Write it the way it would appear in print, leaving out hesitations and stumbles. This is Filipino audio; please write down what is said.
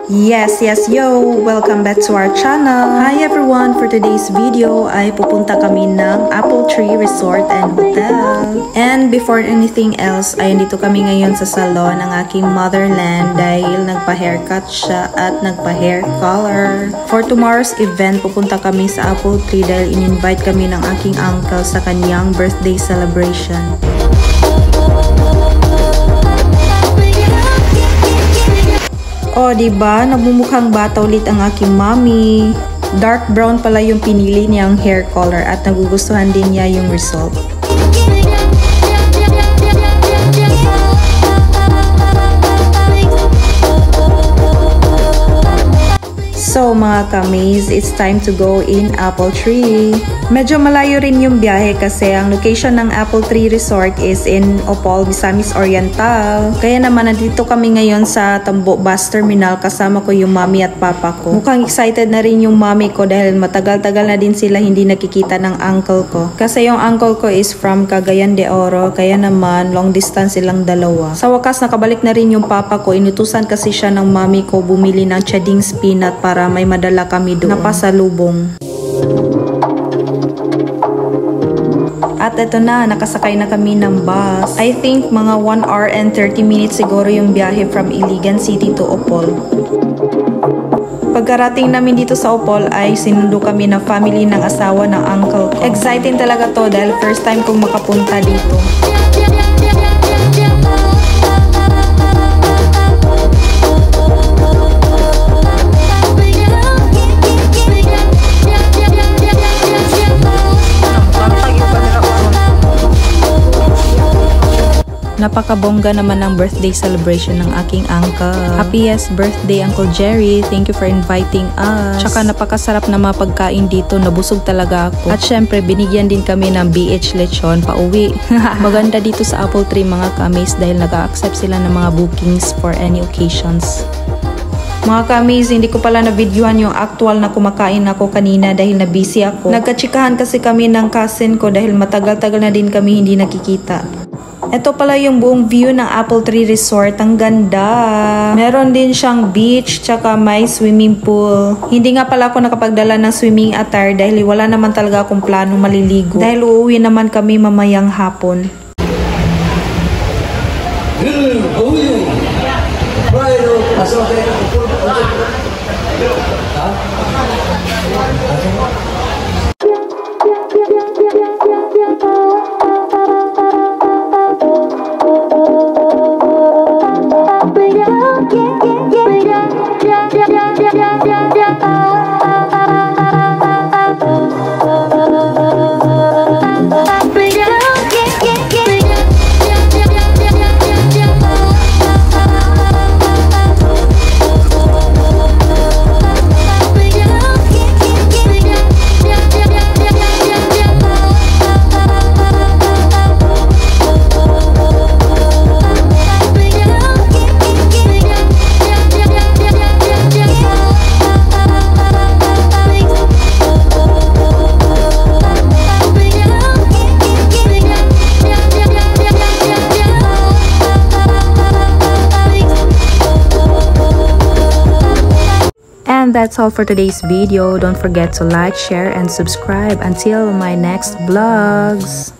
Yes, yo! Welcome back to our channel! Hi everyone! For today's video ay pupunta kami ng Apple Tree Resort and Hotel. And before anything else ay dito kami ngayon sa salon ng aking motherland dahil nagpa-haircut siya at nagpa-hair color. For tomorrow's event, pupunta kami sa Apple Tree dahil in-invite kami ng aking uncle sa kanyang birthday celebration. Oh, diba? Nagmumukhang bata ulit ang aking mommy. Dark brown pala yung pinili niyang hair color at nagugustuhan din niya yung result. So mga kamis, it's time to go in Apple Tree. Medyo malayo rin yung biyahe kasi ang location ng Apple Tree Resort is in Opol, Misamis Oriental. Kaya naman nandito kami ngayon sa Tambo Bus Terminal kasama ko yung mommy at papa ko. Mukhang excited na rin yung mommy ko dahil matagal-tagal na din sila hindi nakikita ng uncle ko. Kasi yung uncle ko is from Cagayan de Oro, kaya naman long distance silang dalawa. Sa wakas nakabalik na rin yung papa ko, inutusan kasi siya ng mommy ko bumili ng Chading's peanut para may madala kami doon na pasalubong. At ito na, nakasakay na kami ng bus. I think mga 1 hour and 30 minutes siguro yung biyahe from Iligan City to Opol. Pagkarating namin dito sa Opol ay sinundo kami ng family ng asawa ng uncle ko. Exciting talaga to dahil first time kong makapunta dito. Napakabongga naman ng birthday celebration ng aking uncle. Happiest birthday, Uncle Jerry. Thank you for inviting us. Tsaka napakasarap na mga pagkain dito. Nabusog talaga ako. At syempre, binigyan din kami ng BH lechon pauwi. Maganda dito sa Apple Tree mga kamis dahil nag-accept sila ng mga bookings for any occasions. Mga kamis, hindi ko pala na-videohan yung actual na kumakain ako kanina dahil na-busy ako. Nagkatsikahan kasi kami ng cousin ko dahil matagal-tagal na din kami hindi nakikita. Ito pala yung buong view ng Apple Tree Resort. Ang ganda. Meron din siyang beach, tsaka may swimming pool. Hindi nga pala ako nakapagdala ng swimming attire dahil wala naman talaga akong plano maliligo. Dahil uuwi naman kami mamayang hapon. And that's all for today's video. Don't forget to like, share, and subscribe. Until my next vlogs.